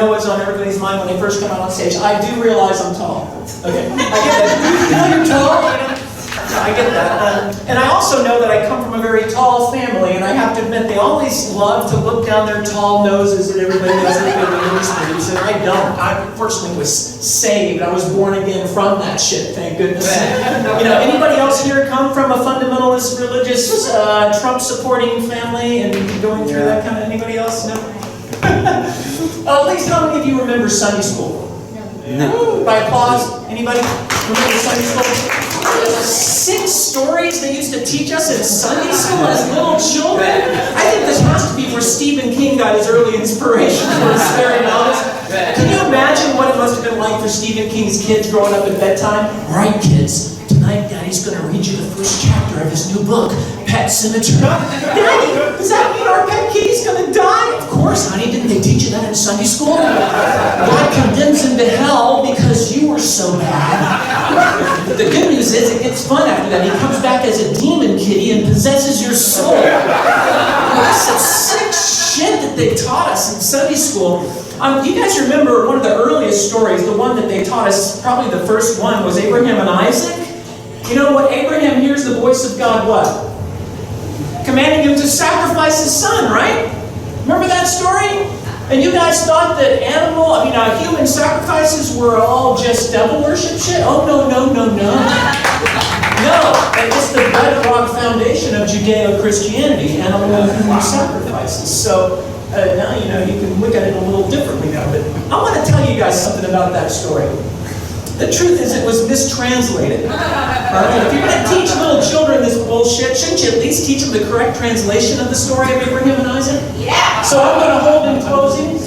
know is on everybody's mind when they first come out on stage. I do realize I'm tall. Okay, I get that. You know you're tall, you know? I get that. And I also know that I come from a very tall family, and I have to admit, they always love to look down their tall noses at everybody else in the ministries, and I don't. I fortunately was saved. I was born again from that shit, thank goodness. You know, anybody else here come from a fundamentalist, religious, Trump-supporting family and going through that kind of, anybody else? No? At least how many of you remember Sunday school? No. By applause, anybody remember Sunday school? 6 stories they used to teach us in Sunday school as little children. I think this has to be where Stephen King got his early inspiration for his scary novels. Can you imagine what it must have been like for Stephen King's kids growing up at bedtime? All right, kids, tonight Daddy's going to read you the first chapter of his new book, Pet Sematary. Daddy, does that mean our pet kitty's going to die? Of course, honey. Didn't they teach you that in Sunday school? God condemns him to hell because you were so bad. The good news is it gets fun after that. He comes back as a demon kitty and possesses your soul. That's some sick shit that they taught us in Sunday school. Do you guys remember one of the earliest stories, the one that they taught us, probably the first one, was Abraham and Isaac? You know what? Abraham hears the voice of God, what? Commanding him to sacrifice his son, right? Remember that story? And you guys thought that human sacrifices were all just devil worship shit? Oh, no, no, no, no. No, it's the bedrock foundation of Judeo-Christianity, animal and human sacrifices. So now you can look at it a little differently now. But I want to tell you guys something about that story. The truth is it was mistranslated. If you're going to teach little children this bullshit, shouldn't you at least teach them the correct translation of the story of Abraham and Isaac? Yeah! So I'm going to hold in closing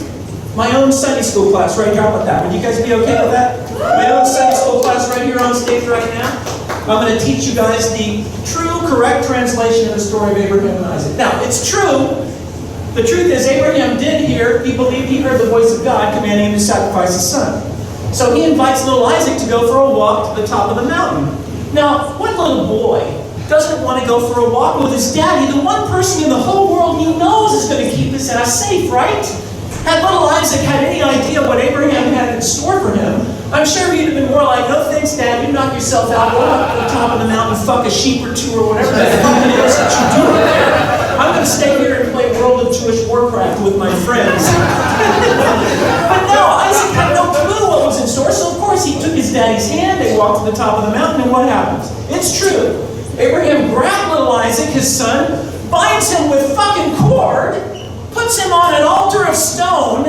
my own Sunday school class right here. How about that? Would you guys be okay with that? My own Sunday school class right here on stage right now. I'm going to teach you guys the true, correct translation of the story of Abraham and Isaac. Now, it's true. The truth is Abraham did hear, he believed he heard the voice of God commanding him to sacrifice his son. So he invites little Isaac to go for a walk to the top of the mountain. Now, what little boy doesn't want to go for a walk with his daddy, the one person in the whole world he knows is going to keep his ass safe, right? Had little Isaac had any idea what Abraham had in store for him, I'm sure he'd have been more like, no thanks, Dad, you knock yourself out, go up to the top of the mountain, fuck a sheep or two or whatever the fuck it is that you're doing there. I'm going to stay here and play World of Jewish Warcraft with my friends. But no, Isaac had no clue what was in store, so of course he took his daddy's hand, they walked to the top of the mountain, and what happens? It's true. Abraham grabbed little Isaac, his son, binds him with fucking cord, puts him on an altar of stone,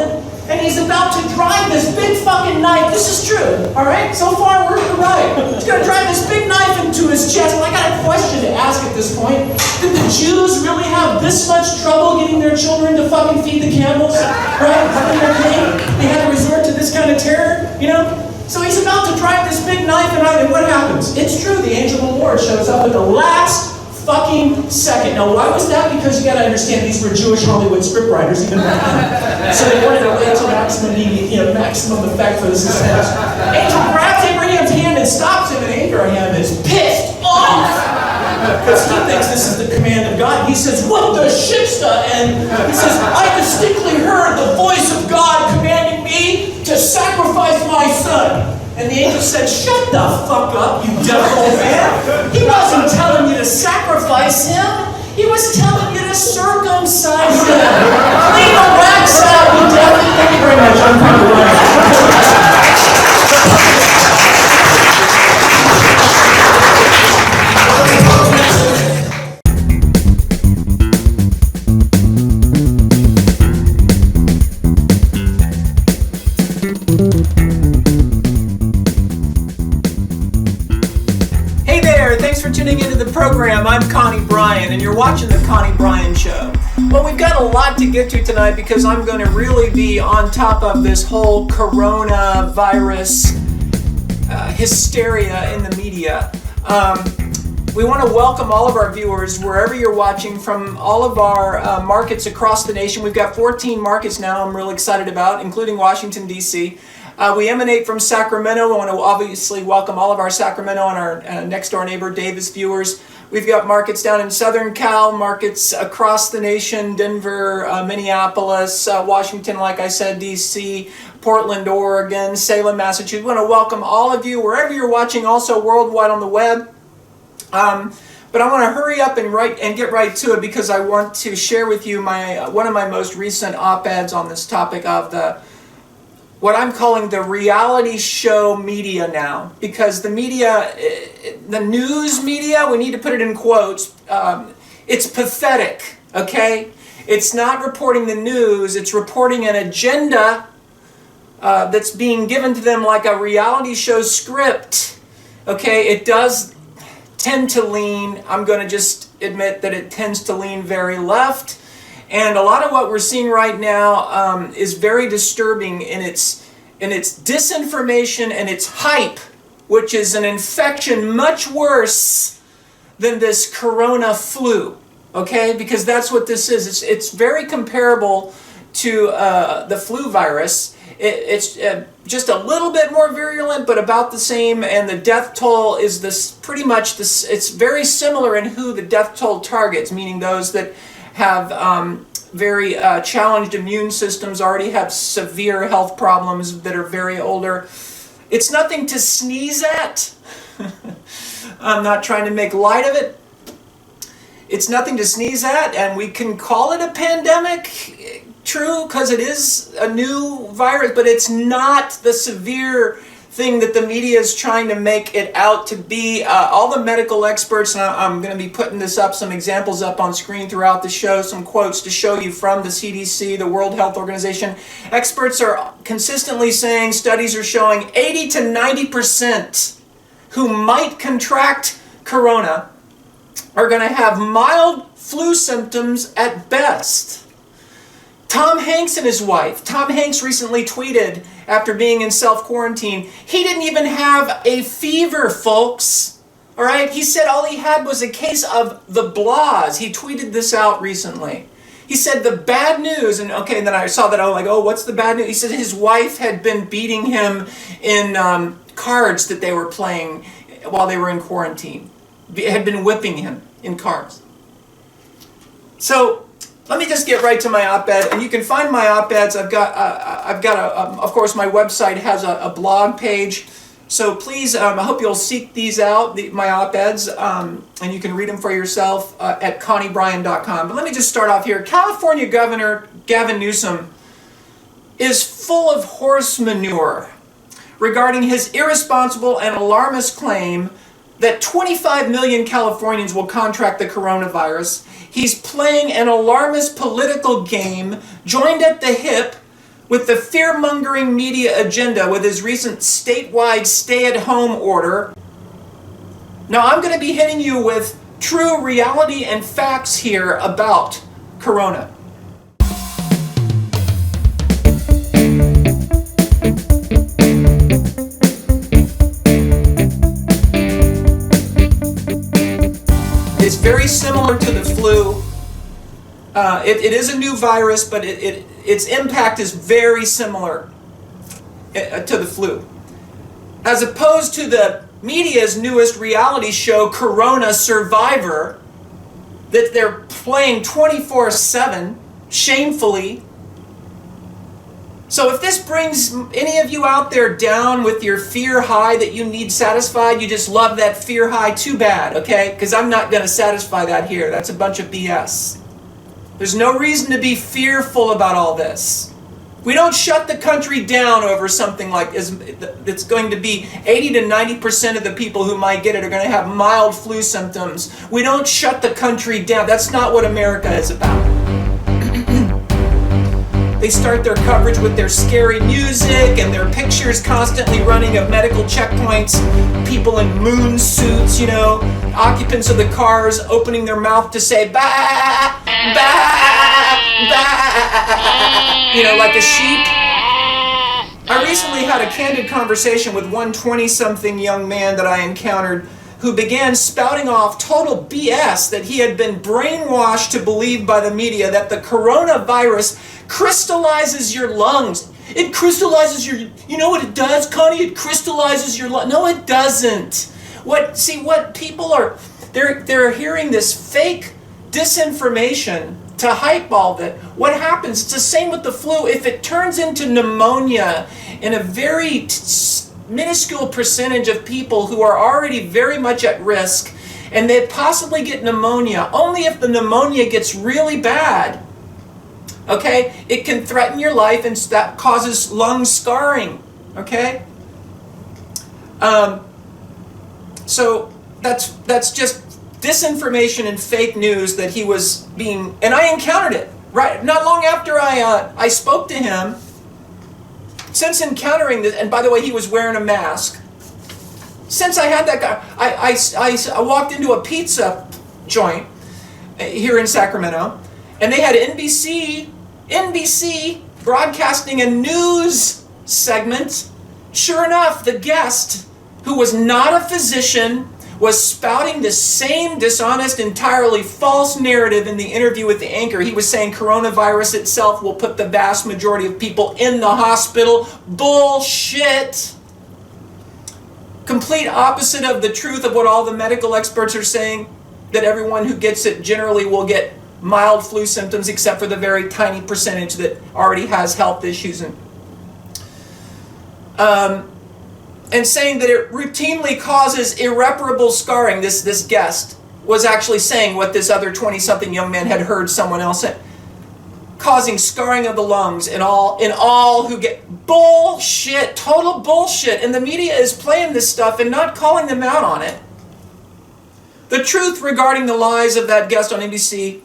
and he's about to drive this big fucking knife. This is true, all right? So far, we're right. He's going to drive this big knife into his chest. Well, I got a question to ask at this point. Did the Jews really have this much trouble getting their children to fucking feed the camels? Right? They had to resort to this kind of terror, you know? So he's about to drive this big knife, and what happens? It's true, the angel of the Lord shows up at the last fucking second. Now, why was that? Because you got to understand these were Jewish Hollywood scriptwriters even back then. So they wanted to wait till maximum effect for the suspense. Angel grabs Abraham's hand and stops him, and Abraham is pissed off because he thinks this is the command of God. He says, "What the shipsta?" And he says, "I distinctly heard the voice of God commanding me to sacrifice my son." And the angel said, "Shut the fuck up, you devil old man. He wasn't telling you to sacrifice him. He was telling you to circumcise him. Clean the wax out, you devil." Thank you very much. I'm Connie Bryan. Tuning into the program. I'm Connie Bryan, and you're watching The Connie Bryan Show. Well, we've got a lot to get to tonight because I'm going to really be on top of this whole coronavirus hysteria in the media. We want to welcome all of our viewers wherever you're watching from all of our markets across the nation. We've got 14 markets now I'm really excited about, including Washington, D.C. We emanate from Sacramento. I want to obviously welcome all of our Sacramento and our next door neighbor Davis viewers. We've got markets down in Southern Cal, markets across the nation, Denver, Minneapolis, Washington, like I said, D.C., Portland, Oregon, Salem, Massachusetts. We want to welcome all of you, wherever you're watching, also worldwide on the web. But I want to hurry up and get right to it, because I want to share with you one of my most recent op-eds on this topic of what I'm calling the reality show media now. Because the media, the news media, we need to put it in quotes, it's pathetic, okay? It's not reporting the news, it's reporting an agenda that's being given to them like a reality show script, okay? It does tend to lean, I'm going to just admit that it tends to lean very left. And a lot of what we're seeing right now is very disturbing in its disinformation and its hype, which is an infection much worse than this corona flu, okay? Because that's what this is. It's very comparable to the flu virus. It's just a little bit more virulent, but about the same, and the death toll is pretty much this. It's very similar in who the death toll targets, meaning those that have very challenged immune systems, already have severe health problems, that are very older. It's nothing to sneeze at. I'm not trying to make light of it. It's nothing to sneeze at, and we can call it a pandemic. True, because it is a new virus, but it's not the severe thing that the media is trying to make it out to be. All the medical experts, and I'm going to be putting this up, some examples up on screen throughout the show, some quotes to show you from the CDC, the World Health Organization. Experts are consistently saying, studies are showing 80 to 90% who might contract corona are going to have mild flu symptoms at best. Tom Hanks and his wife. Tom Hanks recently tweeted, after being in self-quarantine, he didn't even have a fever, folks. All right? He said all he had was a case of the blahs. He tweeted this out recently. He said the bad news, and okay, and then I saw that, I was like, oh, what's the bad news? He said his wife had been beating him in cards that they were playing while they were in quarantine. Had been whipping him in cards. So, let me just get right to my op-ed, and you can find my op-eds. Of course, my website has a blog page, so please, I hope you'll seek these out, my op-eds, and you can read them for yourself at ConnieBryan.com. But let me just start off here. California Governor Gavin Newsom is full of horse manure regarding his irresponsible and alarmist claim that 25 million Californians will contract the coronavirus. He's playing an alarmist political game, joined at the hip with the fear-mongering media agenda with his recent statewide stay-at-home order. Now, I'm going to be hitting you with true reality and facts here about corona. It's very similar to the flu. It is a new virus, but its impact is very similar to the flu. As opposed to the media's newest reality show, Corona Survivor, that they're playing 24/7, shamefully. So if this brings any of you out there down with your fear high that you need satisfied, you just love that fear high, too bad, okay? Because I'm not going to satisfy that here. That's a bunch of BS. There's no reason to be fearful about all this. We don't shut the country down over something like that's going to be 80 to 90% of the people who might get it are going to have mild flu symptoms. We don't shut the country down. That's not what America is about. They start their coverage with their scary music and their pictures constantly running of medical checkpoints, people in moon suits, occupants of the cars opening their mouth to say, bah, bah, bah, like a sheep. I recently had a candid conversation with one 20-something young man that I encountered who began spouting off total BS that he had been brainwashed to believe by the media that the coronavirus crystallizes your lungs. It crystallizes you know what it does, Connie? It crystallizes your lungs. No, it doesn't. What people are They're hearing this fake disinformation to hype all of it. What happens? It's the same with the flu. If it turns into pneumonia in a very minuscule percentage of people who are already very much at risk, and they possibly get pneumonia, only if the pneumonia gets really bad, okay, it can threaten your life, and that causes lung scarring, okay? So that's just disinformation and fake news that he was being, and I encountered it, right, not long after I spoke to him. Since encountering this, and by the way, he was wearing a mask. Since I had that guy, I walked into a pizza joint here in Sacramento, and they had NBC broadcasting a news segment. Sure enough, the guest, who was not a physician, was spouting the same dishonest, entirely false narrative in the interview with the anchor. He was saying coronavirus itself will put the vast majority of people in the hospital. Bullshit! Complete opposite of the truth of what all the medical experts are saying, that everyone who gets it generally will get mild flu symptoms, except for the very tiny percentage that already has health issues. And saying that it routinely causes irreparable scarring. This guest was actually saying what this other 20-something young man had heard someone else say. Causing scarring of the lungs in all who get bullshit, total bullshit. And the media is playing this stuff and not calling them out on it. The truth regarding the lies of that guest on NBC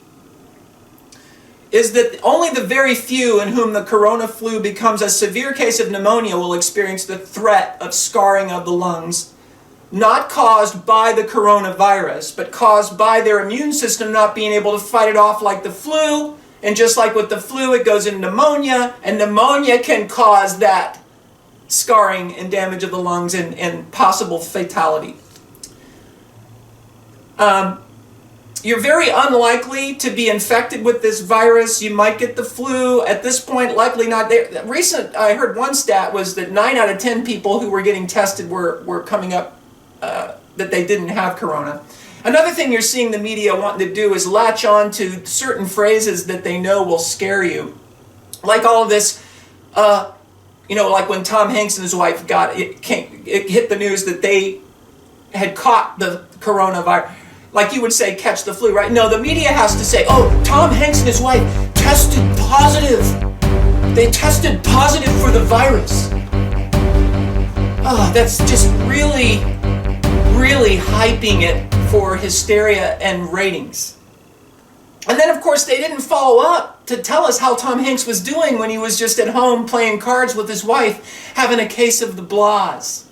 is that only the very few in whom the corona flu becomes a severe case of pneumonia will experience the threat of scarring of the lungs, not caused by the coronavirus, but caused by their immune system not being able to fight it off like the flu. And just like with the flu, it goes into pneumonia, and pneumonia can cause that scarring and damage of the lungs and possible fatality. You're very unlikely to be infected with this virus. You might get the flu. At this point, likely not. I heard one stat was that 9 out of 10 people who were getting tested were coming up that they didn't have corona. Another thing you're seeing the media wanting to do is latch on to certain phrases that they know will scare you. Like all of this, like when Tom Hanks and his wife it hit the news that they had caught the coronavirus. Like you would say, catch the flu, right? No, the media has to say, oh, Tom Hanks and his wife tested positive. They tested positive for the virus. Oh, that's just really, really hyping it for hysteria and ratings. And then, of course, they didn't follow up to tell us how Tom Hanks was doing when he was just at home playing cards with his wife, having a case of the blahs.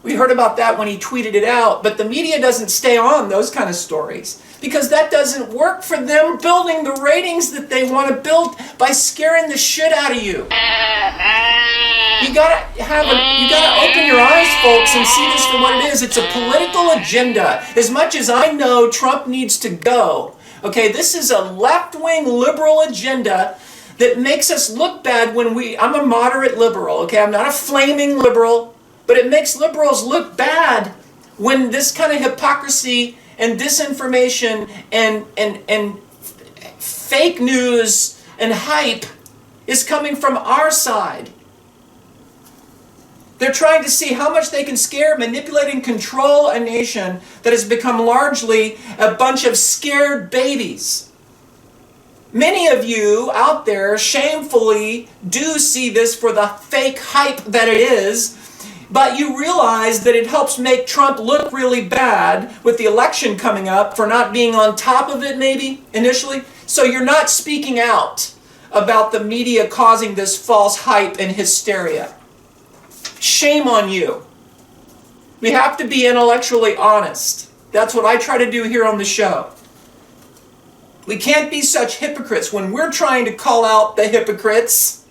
We heard about that when he tweeted it out, but the media doesn't stay on those kind of stories because that doesn't work for them building the ratings that they want to build by scaring the shit out of you. You gotta open your eyes, folks, and see this for what it is. It's a political agenda. As much as I know Trump needs to go, okay, this is a left-wing liberal agenda that makes us look bad when I'm a moderate liberal, okay? I'm not a flaming liberal. But it makes liberals look bad when this kind of hypocrisy and disinformation and fake news and hype is coming from our side. They're trying to see how much they can scare, manipulate, and control a nation that has become largely a bunch of scared babies. Many of you out there shamefully do see this for the fake hype that it is. But you realize that it helps make Trump look really bad with the election coming up for not being on top of it maybe initially. So you're not speaking out about the media causing this false hype and hysteria. Shame on you. We have to be intellectually honest. That's what I try to do here on the show. We can't be such hypocrites when we're trying to call out the hypocrites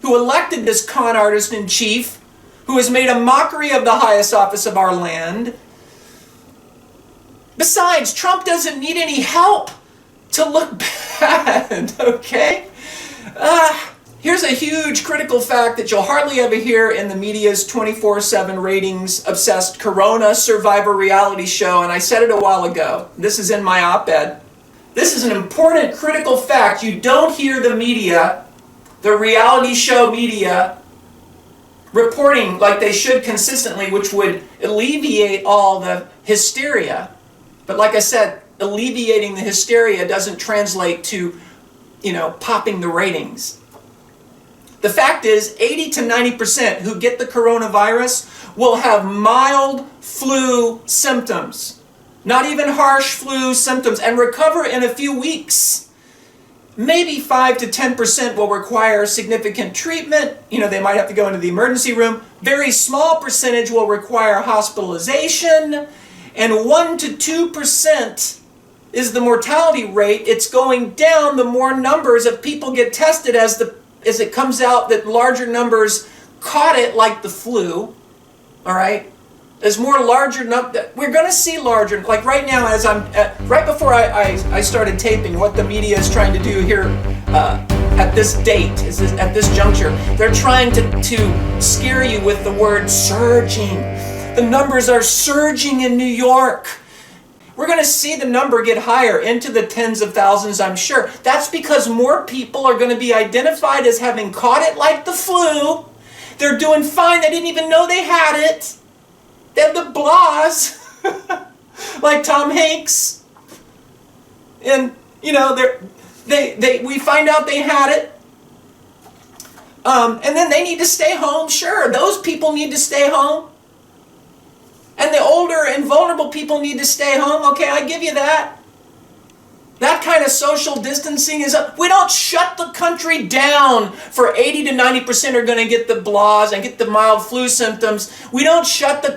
who elected this con artist in chief, who has made a mockery of the highest office of our land. Besides, Trump doesn't need any help to look bad, okay? Here's a huge critical fact that you'll hardly ever hear in the media's 24/7 ratings-obsessed Corona Survivor reality show, and I said it a while ago. This is in my op-ed. This is an important critical fact. You don't hear the media, the reality show media, reporting like they should consistently, which would alleviate all the hysteria. But like I said, alleviating the hysteria doesn't translate to, popping the ratings. The fact is, 80 to 90% who get the coronavirus will have mild flu symptoms, not even harsh flu symptoms, and recover in a few weeks. Maybe 5 to 10% will require significant treatment. They might have to go into the emergency room. Very small percentage will require hospitalization, and 1 to 2% is the mortality rate. It's going down the more numbers of people get tested as it comes out that larger numbers caught it like the flu, all right? As more larger numbers, we're going to see larger, like right now as right before I started taping, what the media is trying to do here at this date, at this juncture, they're trying to scare you with the word surging. The numbers are surging in New York. We're going to see the number get higher into the tens of thousands, I'm sure. That's because more people are going to be identified as having caught it like the flu. They're doing fine. They didn't even know they had it. They have the blahs, like Tom Hanks. And, we find out they had it. And then they need to stay home. Sure, those people need to stay home. And the older and vulnerable people need to stay home. Okay, I give you that. That kind of social distancing is up. We don't shut the country down for 80 to 90% are going to get the blahs and get the mild flu symptoms. We don't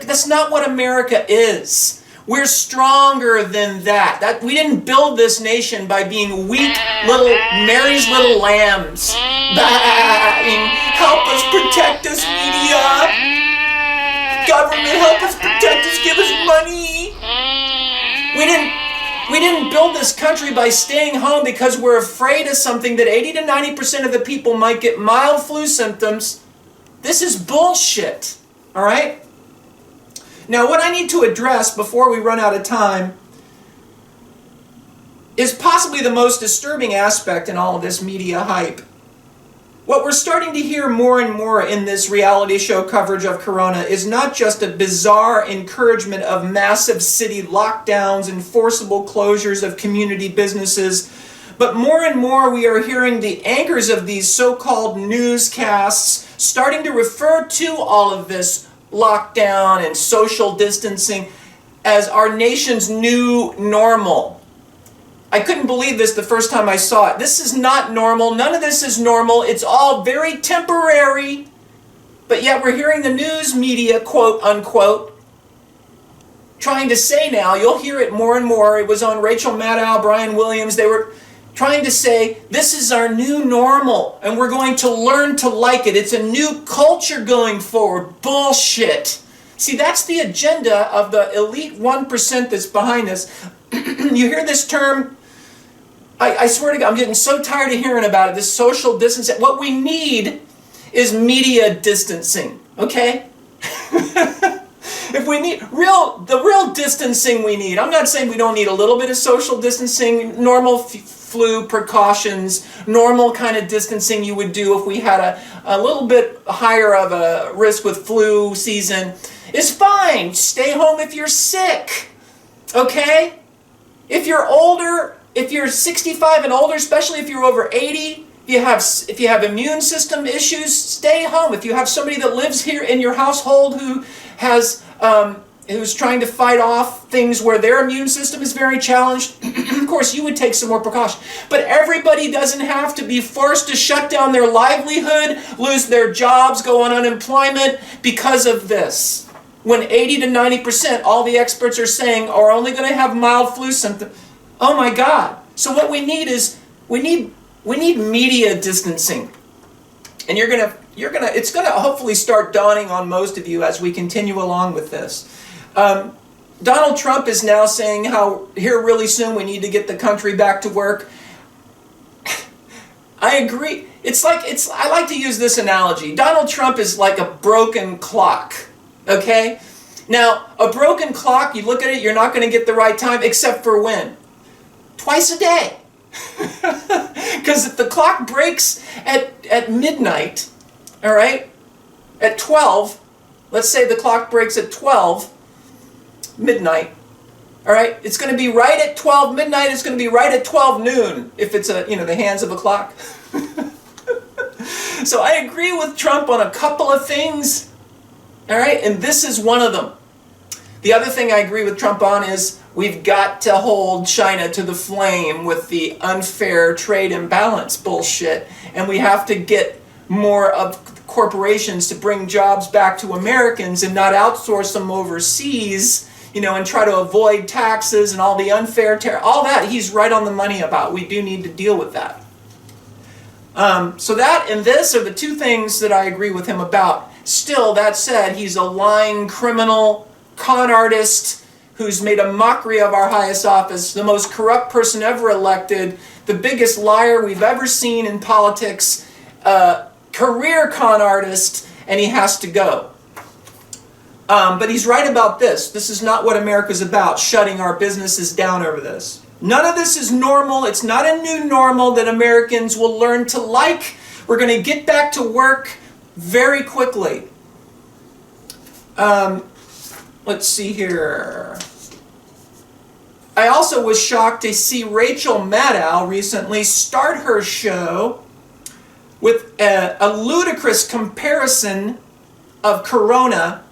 that's not what America is. We're stronger than that. We didn't build this nation by being weak little Mary's little lambs. Help us, protect us, media. Government, help us, protect us, give us money. We didn't build this country by staying home because we're afraid of something that 80 to 90% of the people might get mild flu symptoms. This is bullshit, all right? Now, what I need to address before we run out of time is possibly the most disturbing aspect in all of this media hype. What we're starting to hear more and more in this reality show coverage of Corona is not just a bizarre encouragement of massive city lockdowns and forcible closures of community businesses, but more and more we are hearing the anchors of these so-called newscasts starting to refer to all of this lockdown and social distancing as our nation's new normal. I couldn't believe this the first time I saw it. This is not normal. None of this is normal. It's all very temporary. But yet we're hearing the news media, quote unquote, trying to say now, you'll hear it more and more. It was on Rachel Maddow, Brian Williams. They were trying to say, this is our new normal, and we're going to learn to like it. It's a new culture going forward. Bullshit. See, that's the agenda of the elite 1% that's behind this. You hear this term, I swear to God, I'm getting so tired of hearing about it, this social distancing. What we need is media distancing, okay? If we need the real distancing we need, I'm not saying we don't need a little bit of social distancing, normal flu precautions, normal kind of distancing you would do if we had a little bit higher of a risk with flu season. It's fine. Stay home if you're sick, okay? If you're older, if you're 65 and older, especially if you're over 80, if you have immune system issues, stay home. If you have somebody that lives here in your household who has who's trying to fight off things where their immune system is very challenged, of course you would take some more precaution. But everybody doesn't have to be forced to shut down their livelihood, lose their jobs, go on unemployment because of this. When 80 to 90%, all the experts are saying, are only going to have mild flu symptoms. Oh my God. So what we need is, we need media distancing. And it's gonna hopefully start dawning on most of you as we continue along with this. Donald Trump is now saying how here really soon we need to get the country back to work. I agree. I like to use this analogy. Donald Trump is like a broken clock, okay? Now, a broken clock, you look at it, you're not going to get the right time, except for when? Twice a day. Because if the clock breaks at midnight, all right, at 12, let's say the clock breaks at 12 midnight, all right, it's going to be right at 12 midnight, it's going to be right at 12 noon, if it's the hands of a clock. So I agree with Trump on a couple of things, all right, and this is one of them. The other thing I agree with Trump on is we've got to hold China to the flame with the unfair trade imbalance bullshit, and we have to get more of corporations to bring jobs back to Americans and not outsource them overseas, and try to avoid taxes and all the unfair all that he's right on the money about. We do need to deal with that. So that and this are the two things that I agree with him about. Still, that said, he's a lying criminal, con artist who's made a mockery of our highest office, the most corrupt person ever elected, the biggest liar we've ever seen in politics, career con artist, and he has to go. But he's right about this. This is not what America's about, shutting our businesses down over this. None of this is normal. It's not a new normal that Americans will learn to like. We're going to get back to work very quickly. Let's see here. I also was shocked to see Rachel Maddow recently start her show with a ludicrous comparison of corona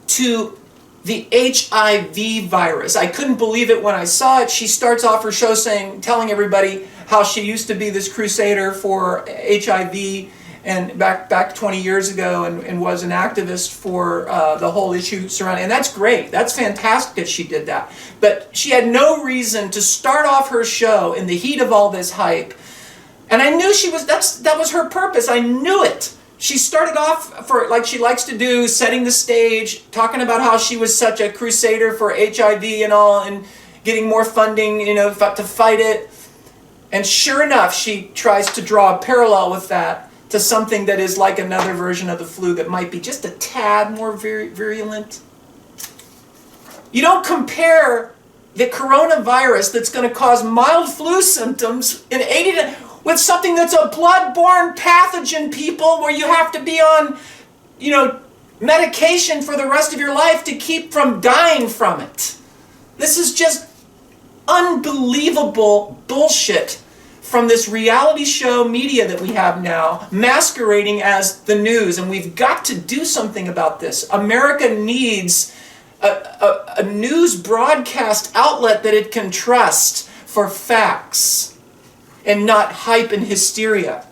to the HIV virus. I couldn't believe it when I saw it. She starts off her show telling everybody how she used to be this crusader for HIV and back 20 years ago and was an activist for the whole issue surrounding, and that's great. That's fantastic that she did that. But she had no reason to start off her show in the heat of all this hype. And I knew that was her purpose. I knew it. She started off for, like she likes to do, setting the stage, talking about how she was such a crusader for HIV and all, and getting more funding, to fight it. And sure enough, she tries to draw a parallel with that to something that is like another version of the flu that might be just a tad more virulent. You don't compare the coronavirus that's going to cause mild flu symptoms in 80 with something that's a blood-borne pathogen, people, where you have to be on, medication for the rest of your life to keep from dying from it. This is just unbelievable bullshit from this reality show media that we have now, masquerading as the news, and we've got to do something about this. America needs a news broadcast outlet that it can trust for facts and not hype and hysteria.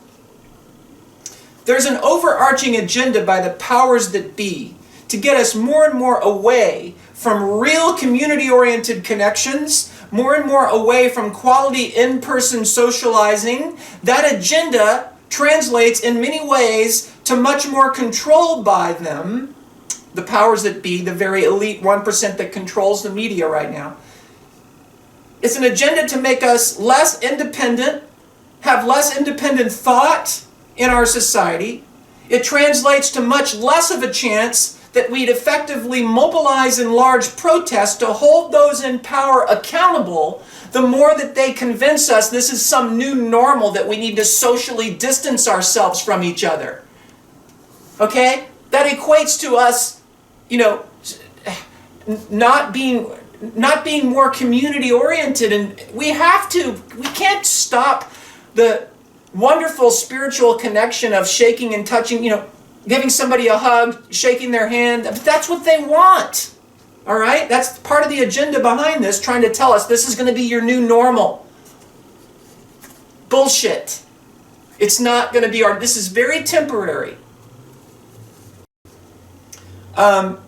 There's an overarching agenda by the powers that be to get us more and more away from real community-oriented connections, more and more away from quality in-person socializing. That agenda translates in many ways to much more control by them, the powers that be, the very elite 1% that controls the media right now. It's an agenda to make us less independent, have less independent thought in our society. It translates to much less of a chance that we'd effectively mobilize in large protests to hold those in power accountable, the more that they convince us this is some new normal that we need to socially distance ourselves from each other. Okay? That equates to us, not being more community oriented, and we can't stop the wonderful spiritual connection of shaking and touching, giving somebody a hug, shaking their hand. That's what they want. All right? That's part of the agenda behind this, trying to tell us this is going to be your new normal. Bullshit. It's not going to be this is very temporary. I'm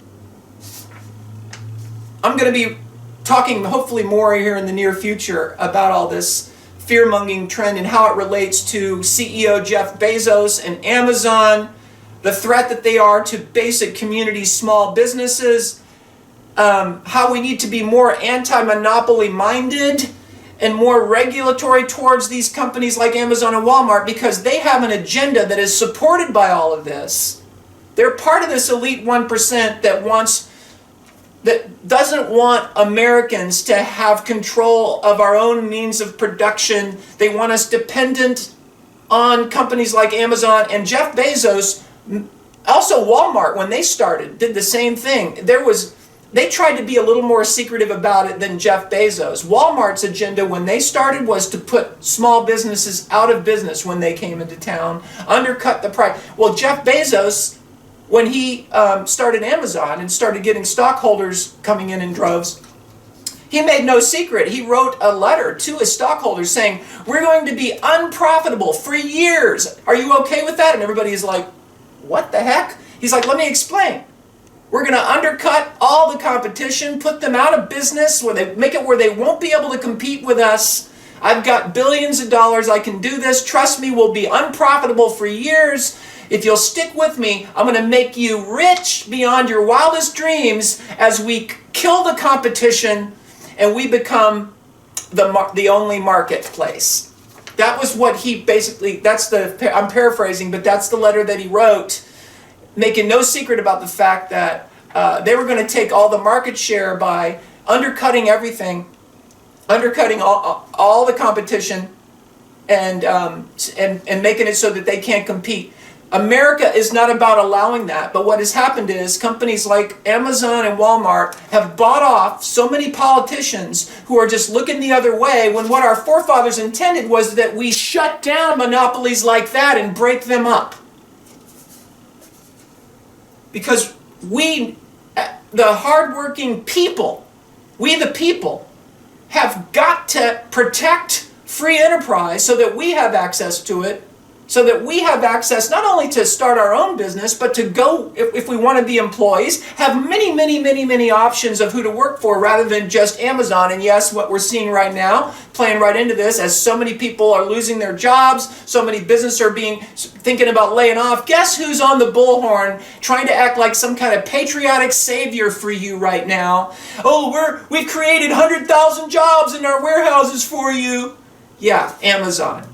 going to be talking hopefully more here in the near future about all this fear-mongering trend and how it relates to CEO Jeff Bezos and Amazon, the threat that they are to basic community small businesses, how we need to be more anti-monopoly minded, and more regulatory towards these companies like Amazon and Walmart because they have an agenda that is supported by all of this. They're part of this elite 1% that doesn't want Americans to have control of our own means of production. They want us dependent on companies like Amazon and Jeff Bezos. Also Walmart, when they started, did the same thing. They tried to be a little more secretive about it than Jeff Bezos. Walmart's agenda when they started was to put small businesses out of business when they came into town, undercut the price. Well, Jeff Bezos, when he started Amazon and started getting stockholders coming in droves, he made no secret. He wrote a letter to his stockholders saying, we're going to be unprofitable for years. Are you okay with that? And everybody's like, what the heck? He's like, let me explain. We're going to undercut all the competition, put them out of business, make it where they won't be able to compete with us. I've got billions of dollars. I can do this. Trust me, we'll be unprofitable for years. If you'll stick with me, I'm going to make you rich beyond your wildest dreams as we kill the competition and we become the only marketplace. That was what he basically, I'm paraphrasing, but that's the letter that he wrote, making no secret about the fact that they were going to take all the market share by undercutting everything, undercutting all the competition, and making it so that they can't compete. America is not about allowing that, but what has happened is companies like Amazon and Walmart have bought off so many politicians who are just looking the other way when what our forefathers intended was that we shut down monopolies like that and break them up. Because we, the hardworking people, we the people, have got to protect free enterprise so that we have access to it, so that we have access not only to start our own business, but to go, if we want to be employees, have many options of who to work for rather than just Amazon. And yes, what we're seeing right now, playing right into this, as so many people are losing their jobs, so many businesses are thinking about laying off. Guess who's on the bullhorn trying to act like some kind of patriotic savior for you right now? Oh, we've created 100,000 jobs in our warehouses for you. Yeah, Amazon.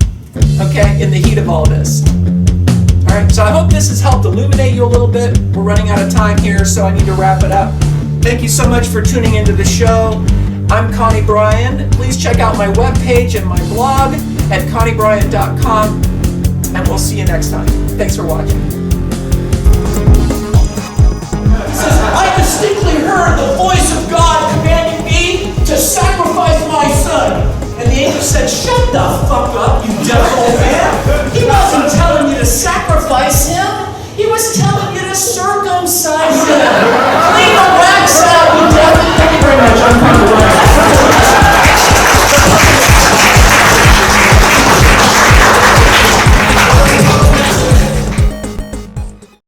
Okay, in the heat of all this. All right, so I hope this has helped illuminate you a little bit. We're running out of time here, so I need to wrap it up. Thank you so much for tuning into the show. I'm Connie Bryan. Please check out my webpage and my blog at conniebryan.com, and we'll see you next time. Thanks for watching. He says, I distinctly heard the voice of God commanding me to sacrifice my son. And the angel said, shut the fuck up, you devil.